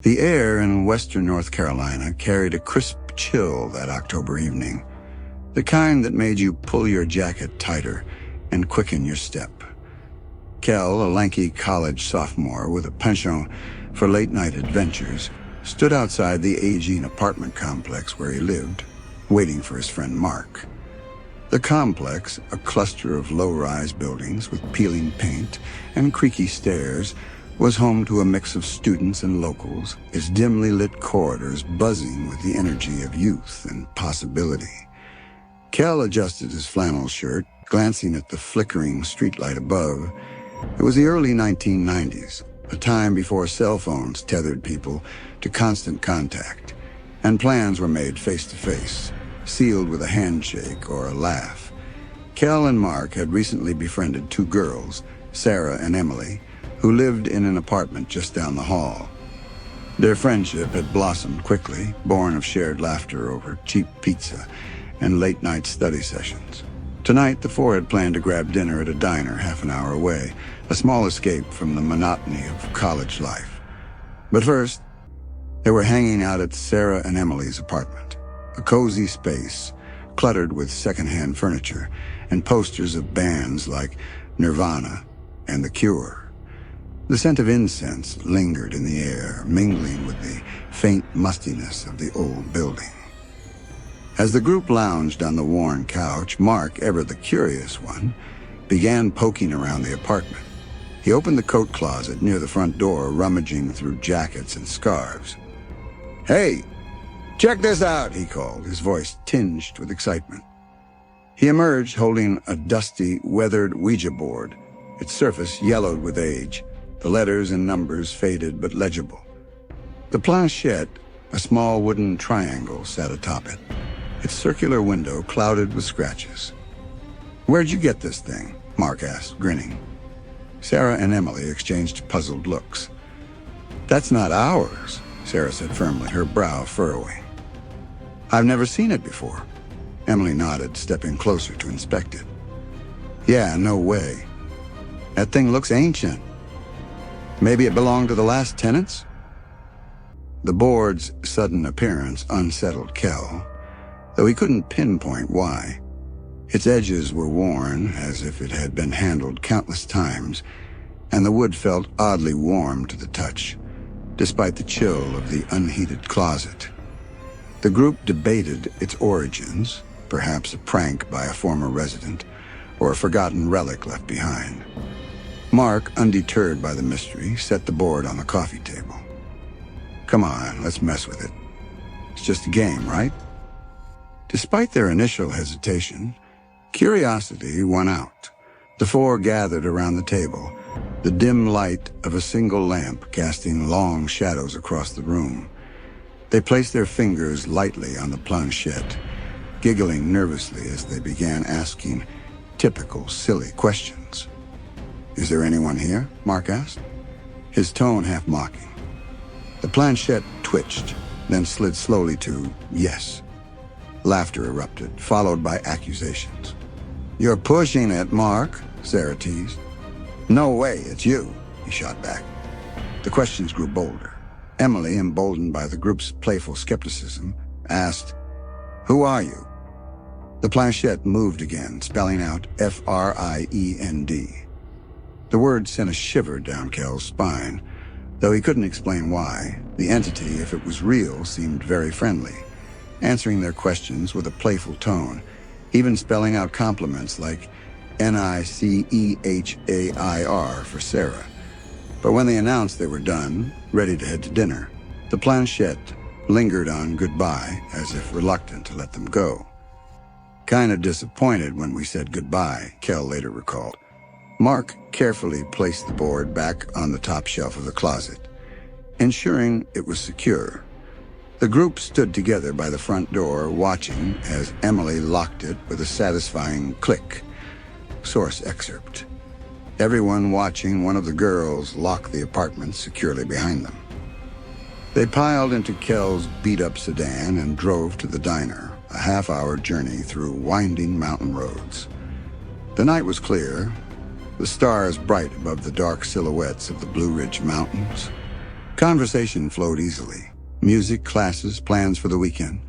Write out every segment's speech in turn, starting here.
The air in western North Carolina carried a crisp chill that October evening, the kind that made you pull your jacket tighter and quicken your step. Kel, a lanky college sophomore with a penchant for late-night adventures, stood outside the aging apartment complex where he lived, waiting for his friend Mark. The complex, a cluster of low-rise buildings with peeling paint and creaky stairs, was home to a mix of students and locals, its dimly lit corridors buzzing with the energy of youth and possibility. Kel adjusted his flannel shirt, glancing at the flickering streetlight above. It was the early 1990s, a time before cell phones tethered people to constant contact, and plans were made face-to-face, sealed with a handshake or a laugh. Kel and Mark had recently befriended two girls, Sarah and Emily, who lived in an apartment just down the hall. Their friendship had blossomed quickly, born of shared laughter over cheap pizza and late-night study sessions. Tonight, the four had planned to grab dinner at a diner half an hour away, a small escape from the monotony of college life. But first, they were hanging out at Sarah and Emily's apartment, a cozy space cluttered with secondhand furniture and posters of bands like Nirvana and The Cure. The scent of incense lingered in the air, mingling with the faint mustiness of the old building. As the group lounged on the worn couch, Mark, ever the curious one, began poking around the apartment. He opened the coat closet near the front door, rummaging through jackets and scarves. "Hey, check this out," he called, his voice tinged with excitement. He emerged holding a dusty, weathered Ouija board, its surface yellowed with age, the letters and numbers faded but legible. The planchette, a small wooden triangle, sat atop it, its circular window clouded with scratches. "Where'd you get this thing?" Mark asked, grinning. Sarah and Emily exchanged puzzled looks. "That's not ours," Sarah said firmly, her brow furrowing. "I've never seen it before." Emily nodded, stepping closer to inspect it. "Yeah, no way. That thing looks ancient. Maybe it belonged to the last tenants?" The board's sudden appearance unsettled Kel, though he couldn't pinpoint why. Its edges were worn, as if it had been handled countless times, and the wood felt oddly warm to the touch, despite the chill of the unheated closet. The group debated its origins, perhaps a prank by a former resident, or a forgotten relic left behind. Mark, undeterred by the mystery, set the board on the coffee table. "Come on, let's mess with it. It's just a game, right?" Despite their initial hesitation, curiosity won out. The four gathered around the table, the dim light of a single lamp casting long shadows across the room. They placed their fingers lightly on the planchette, giggling nervously as they began asking typical silly questions. "Is there anyone here?" Mark asked, his tone half mocking. The planchette twitched, then slid slowly to yes. Laughter erupted, followed by accusations. "You're pushing it, Mark," Sarah teased. "No way, it's you," he shot back. The questions grew bolder. Emily, emboldened by the group's playful skepticism, asked, "Who are you?" The planchette moved again, spelling out Friend. The word sent a shiver down Kel's spine, though he couldn't explain why. The entity, if it was real, seemed very friendly, answering their questions with a playful tone, even spelling out compliments like Nicehair for Sarah. But when they announced they were done, ready to head to dinner, the planchette lingered on goodbye as if reluctant to let them go. "Kind of disappointed when we said goodbye," Kel later recalled. Mark carefully placed the board back on the top shelf of the closet, ensuring it was secure. The group stood together by the front door, watching as Emily locked it with a satisfying click. Source excerpt. Everyone watching one of the girls lock the apartment securely behind them. They piled into Kel's beat-up sedan and drove to the diner, a half-hour journey through winding mountain roads. The night was clear, the stars bright above the dark silhouettes of the Blue Ridge Mountains. Conversation flowed easily. Music, classes, plans for the weekend.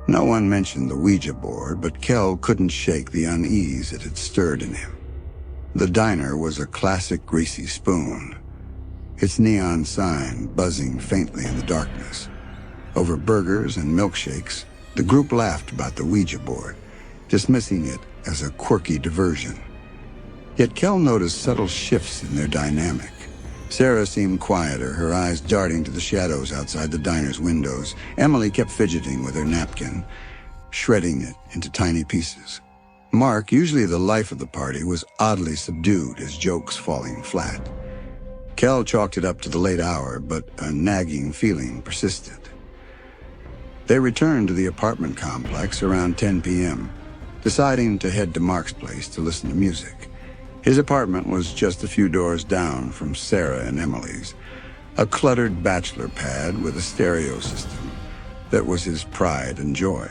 No one mentioned the Ouija board, but Kel couldn't shake the unease it had stirred in him. The diner was a classic Greasy Spoon, its neon sign buzzing faintly in the darkness. Over burgers and milkshakes, the group laughed about the Ouija board, dismissing it as a quirky diversion. Yet Kel noticed subtle shifts in their dynamic. Sarah seemed quieter, her eyes darting to the shadows outside the diner's windows. Emily kept fidgeting with her napkin, shredding it into tiny pieces. Mark, usually the life of the party, was oddly subdued, his jokes falling flat. Kel chalked it up to the late hour, but a nagging feeling persisted. They returned to the apartment complex around 10 p.m., deciding to head to Mark's place to listen to music. His apartment was just a few doors down from Sarah and Emily's, a cluttered bachelor pad with a stereo system that was his pride and joy.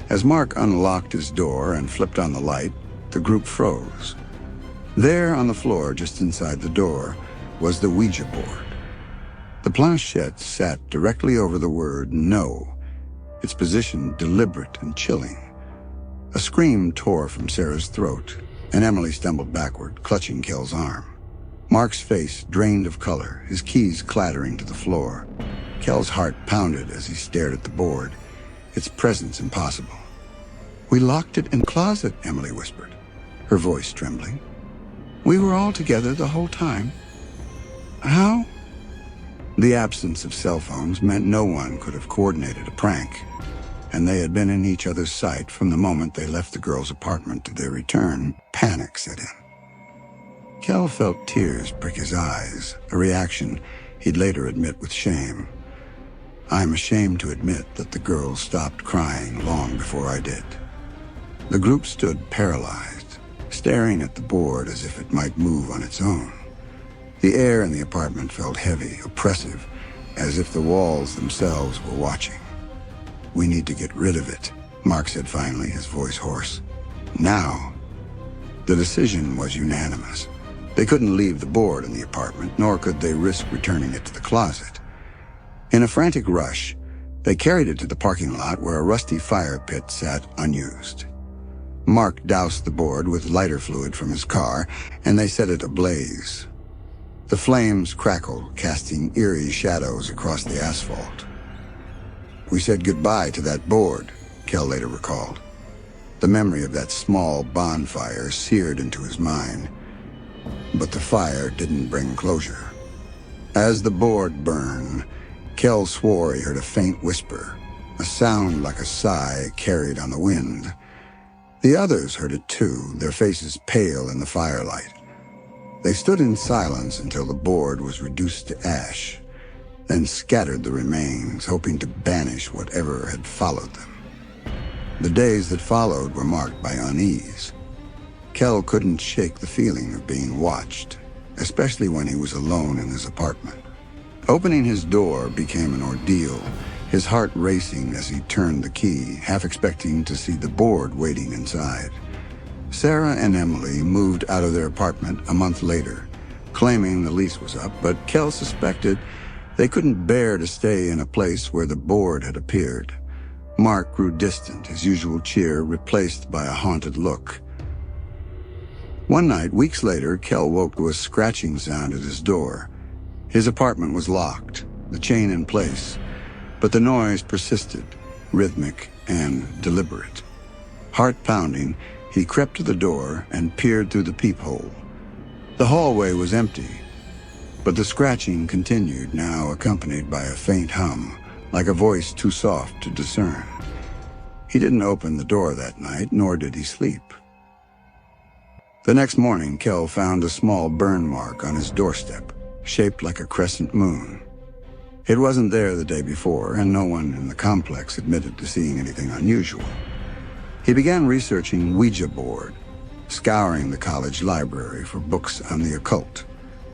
As Mark unlocked his door and flipped on the light, the group froze. There on the floor just inside the door was the Ouija board. The planchette sat directly over the word no, its position deliberate and chilling. A scream tore from Sarah's throat, and Emily stumbled backward, clutching Kel's arm. Mark's face drained of color, his keys clattering to the floor. Kel's heart pounded as he stared at the board, its presence impossible. "We locked it in the closet," Emily whispered, her voice trembling. "We were all together the whole time." "How?" The absence of cell phones meant no one could have coordinated a prank, and they had been in each other's sight from the moment they left the girl's apartment to their return. Panic set in. Kel felt tears prick his eyes, a reaction he'd later admit with shame. "I'm ashamed to admit that the girls stopped crying long before I did." The group stood paralyzed, staring at the board as if it might move on its own. The air in the apartment felt heavy, oppressive, as if the walls themselves were watching. "We need to get rid of it," Mark said finally, his voice hoarse. "Now." The decision was unanimous. They couldn't leave the board in the apartment, nor could they risk returning it to the closet. In a frantic rush, they carried it to the parking lot where a rusty fire pit sat unused. Mark doused the board with lighter fluid from his car, and they set it ablaze. The flames crackled, casting eerie shadows across the asphalt. "We said goodbye to that board," Kel later recalled. The memory of that small bonfire seared into his mind. But the fire didn't bring closure. As the board burned, Kel swore he heard a faint whisper, a sound like a sigh carried on the wind. The others heard it too, their faces pale in the firelight. They stood in silence until the board was reduced to ash, then scattered the remains, hoping to banish whatever had followed them. The days that followed were marked by unease. Kel couldn't shake the feeling of being watched, especially when he was alone in his apartment. Opening his door became an ordeal, his heart racing as he turned the key, half expecting to see the board waiting inside. Sarah and Emily moved out of their apartment a month later, claiming the lease was up, but Kel suspected they couldn't bear to stay in a place where the board had appeared. Mark grew distant, his usual cheer replaced by a haunted look. One night, weeks later, Kel woke to a scratching sound at his door. His apartment was locked, the chain in place, but the noise persisted, rhythmic and deliberate. Heart-pounding, he crept to the door and peered through the peephole. The hallway was empty, but the scratching continued, now accompanied by a faint hum, like a voice too soft to discern. He didn't open the door that night, nor did he sleep. The next morning, Kel found a small burn mark on his doorstep, shaped like a crescent moon. It wasn't there the day before, and no one in the complex admitted to seeing anything unusual. He began researching Ouija board, scouring the college library for books on the occult.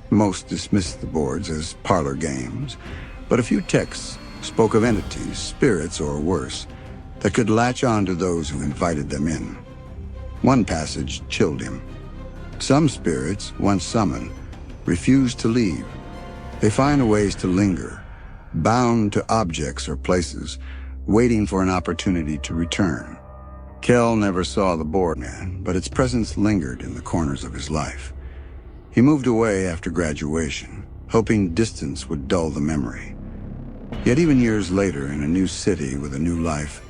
Most dismissed the boards as parlor games, but a few texts spoke of entities, spirits or worse, that could latch on to those who invited them in. One passage chilled him. Some spirits, once summoned, refused to leave, They find ways to linger, bound to objects or places, waiting for an opportunity to return. Kel never saw the board man, but its presence lingered in the corners of his life. He moved away after graduation, hoping distance would dull the memory. Yet even years later, in a new city with a new life,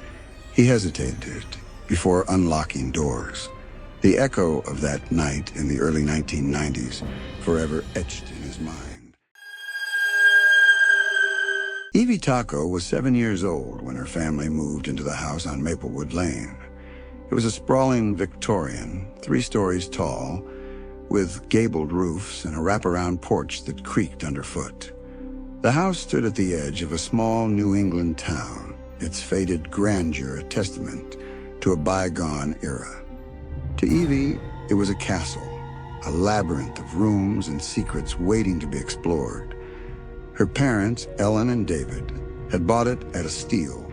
he hesitated before unlocking doors. The echo of that night in the early 1990s forever etched in his mind. Evie Taco was 7 years old when her family moved into the house on Maplewood Lane. It was a sprawling Victorian, 3 stories tall, with gabled roofs and a wraparound porch that creaked underfoot. The house stood at the edge of a small New England town, its faded grandeur a testament to a bygone era. To Evie, it was a castle, a labyrinth of rooms and secrets waiting to be explored. Her parents, Ellen and David, had bought it at a steal.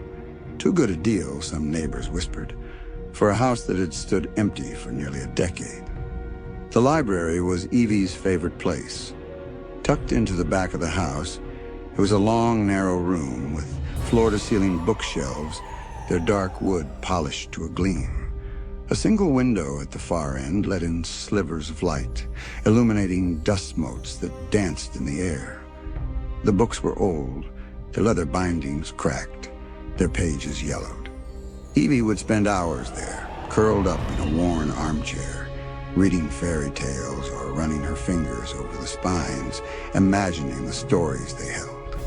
Too good a deal, some neighbors whispered, for a house that had stood empty for nearly a decade. The library was Evie's favorite place. Tucked into the back of the house, it was a long, narrow room with floor-to-ceiling bookshelves, their dark wood polished to a gleam. A single window at the far end let in slivers of light, illuminating dust motes that danced in the air. The books were old, their leather bindings cracked, their pages yellowed. Evie would spend hours there, curled up in a worn armchair, reading fairy tales or running her fingers over the spines, imagining the stories they held.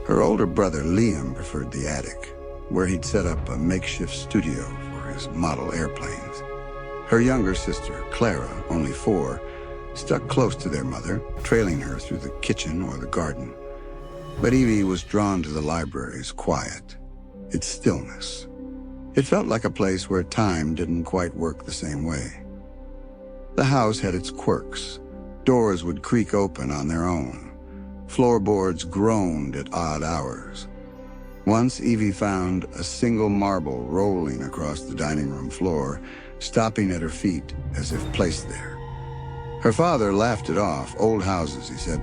Her older brother, Liam, preferred the attic, where he'd set up a makeshift studio for his model airplanes. Her younger sister, Clara, only 4, stuck close to their mother, trailing her through the kitchen or the garden. But Evie was drawn to the library's quiet, its stillness. It felt like a place where time didn't quite work the same way. The house had its quirks. Doors would creak open on their own. Floorboards groaned at odd hours. Once Evie found a single marble rolling across the dining room floor, stopping at her feet as if placed there. Her father laughed it off. Old houses, he said,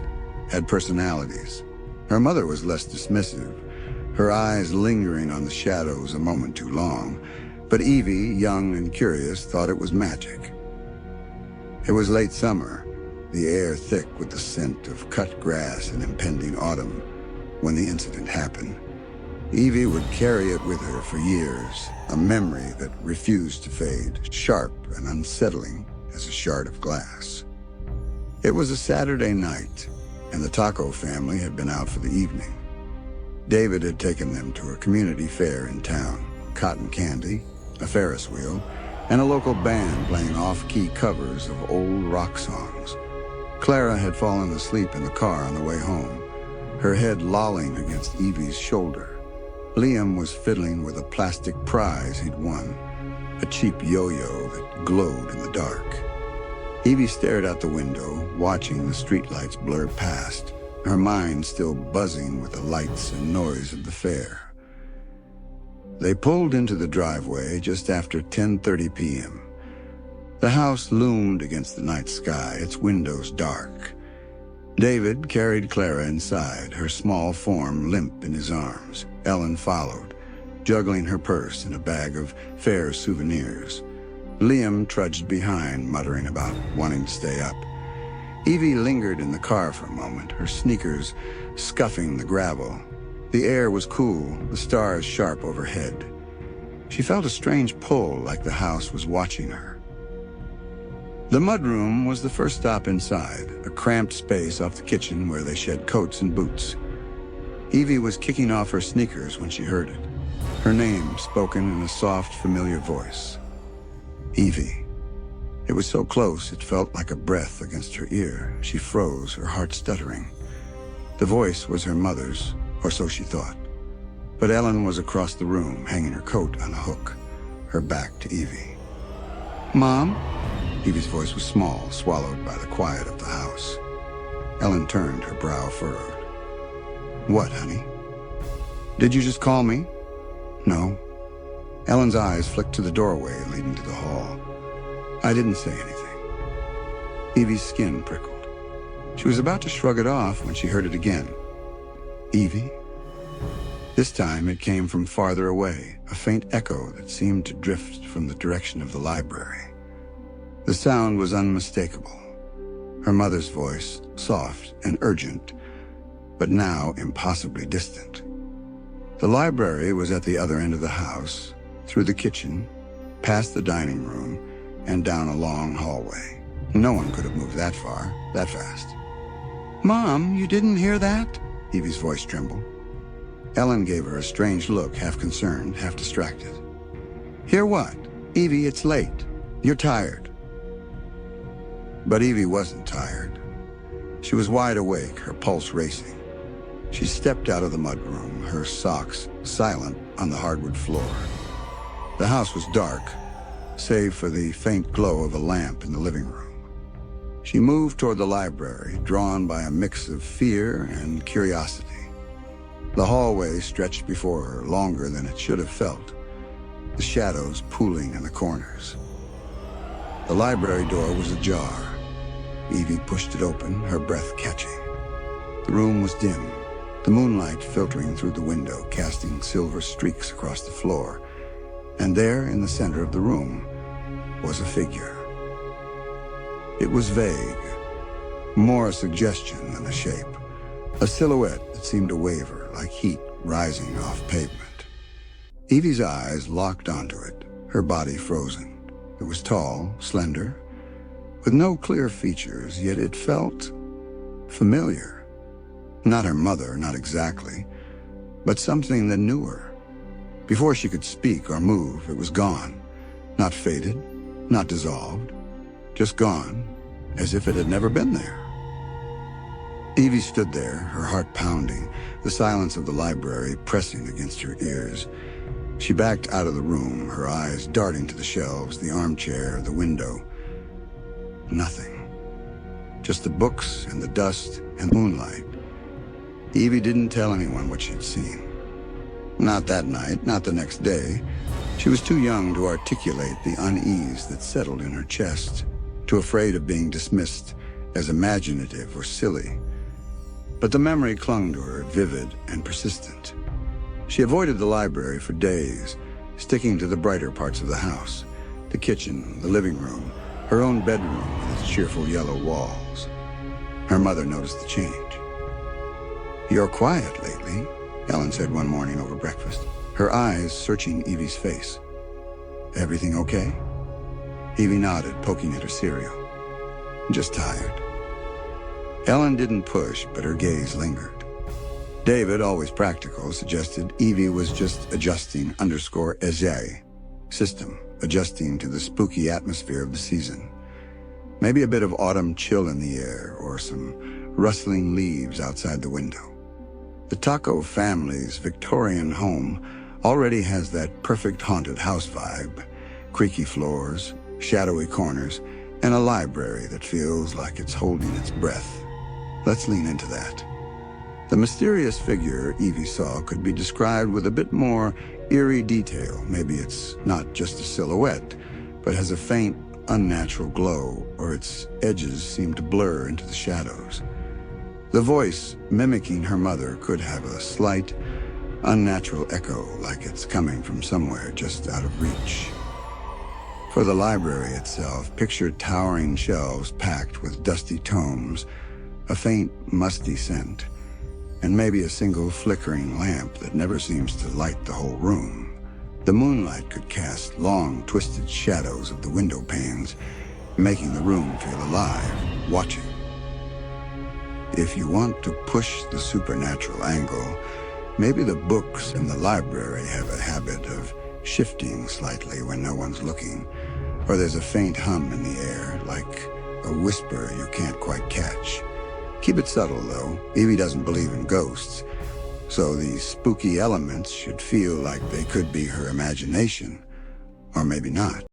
had personalities. Her mother was less dismissive, her eyes lingering on the shadows a moment too long, but Evie, young and curious, thought it was magic. It was late summer, the air thick with the scent of cut grass and impending autumn, when the incident happened. Evie would carry it with her for years, a memory that refused to fade, sharp and unsettling as a shard of glass. It was a Saturday night, and the Taco family had been out for the evening. David had taken them to a community fair in town, cotton candy, a Ferris wheel, and a local band playing off-key covers of old rock songs. Clara had fallen asleep in the car on the way home, her head lolling against Evie's shoulder. Liam was fiddling with a plastic prize he'd won, a cheap yo-yo that glowed in the dark. Evie stared out the window, watching the streetlights blur past, her mind still buzzing with the lights and noise of the fair. They pulled into the driveway just after 10:30 p.m. The house loomed against the night sky, its windows dark. David carried Clara inside, her small form limp in his arms. Ellen followed, juggling her purse and a bag of fair souvenirs. Liam trudged behind, muttering about wanting to stay up. Evie lingered in the car for a moment, her sneakers scuffing the gravel. The air was cool, the stars sharp overhead. She felt a strange pull, like the house was watching her. The mudroom was the first stop inside, a cramped space off the kitchen where they shed coats and boots. Evie was kicking off her sneakers when she heard it, her name spoken in a soft, familiar voice. Evie. It was so close it felt like a breath against her ear. She froze, her heart stuttering. The voice was her mother's, or so she thought. But Ellen was across the room, hanging her coat on a hook, her back to Evie. "Mom?" Evie's voice was small, swallowed by the quiet of the house. Ellen turned, her brow furrowed. "What, honey? Did you just call me?" "No." Ellen's eyes flicked to the doorway leading to the hall. "I didn't say anything." Evie's skin prickled. She was about to shrug it off when she heard it again. Evie? This time it came from farther away, a faint echo that seemed to drift from the direction of the library. The sound was unmistakable. Her mother's voice, soft and urgent, but now impossibly distant. The library was at the other end of the house, through the kitchen, past the dining room, and down a long hallway. No one could have moved that far, that fast. "Mom, you didn't hear that?" Evie's voice trembled. Ellen gave her a strange look, half concerned, half distracted. "Hear what? Evie, it's late. You're tired." But Evie wasn't tired. She was wide awake, her pulse racing. She stepped out of the mudroom, her socks silent on the hardwood floor. The house was dark, save for the faint glow of a lamp in the living room. She moved toward the library, drawn by a mix of fear and curiosity. The hallway stretched before her longer than it should have felt, the shadows pooling in the corners. The library door was ajar. Evie pushed it open, her breath catching. The room was dim, the moonlight filtering through the window, casting silver streaks across the floor. And there, in the center of the room, was a figure. It was vague, more a suggestion than a shape. A silhouette that seemed to waver, like heat rising off pavement. Evie's eyes locked onto it, her body frozen. It was tall, slender, with no clear features, yet it felt familiar. Not her mother, not exactly, but something that knew her. Before she could speak or move, it was gone. Not faded, not dissolved, just gone, as if it had never been there. Evie stood there, her heart pounding, the silence of the library pressing against her ears. She backed out of the room, her eyes darting to the shelves, the armchair, the window. Nothing. Just the books and the dust and the moonlight. Evie didn't tell anyone what she'd seen. Not that night, not the next day. She was too young to articulate the unease that settled in her chest, too afraid of being dismissed as imaginative or silly. But the memory clung to her, vivid and persistent. She avoided the library for days, sticking to the brighter parts of the house, the kitchen, the living room, her own bedroom with its cheerful yellow walls. Her mother noticed the change. "You're quiet lately," Ellen said one morning over breakfast, her eyes searching Evie's face. "Everything okay?" Evie nodded, poking at her cereal. "Just tired." Ellen didn't push, but her gaze lingered. David, always practical, suggested Evie was just adjusting _essay, system, adjusting to the spooky atmosphere of the season. Maybe a bit of autumn chill in the air, or some rustling leaves outside the window. The Taco family's Victorian home already has that perfect haunted house vibe, creaky floors, shadowy corners, and a library that feels like it's holding its breath. Let's lean into that. The mysterious figure Evie saw could be described with a bit more eerie detail. Maybe it's not just a silhouette, but has a faint, unnatural glow, or its edges seem to blur into the shadows. The voice, mimicking her mother, could have a slight, unnatural echo, like it's coming from somewhere just out of reach. For the library itself, picture towering shelves packed with dusty tomes, a faint, musty scent, and maybe a single flickering lamp that never seems to light the whole room. The moonlight could cast long, twisted shadows of the window panes, making the room feel alive, watching. If you want to push the supernatural angle, maybe the books in the library have a habit of shifting slightly when no one's looking, or there's a faint hum in the air, like a whisper you can't quite catch. Keep it subtle, though. Evie doesn't believe in ghosts, so these spooky elements should feel like they could be her imagination, or maybe not.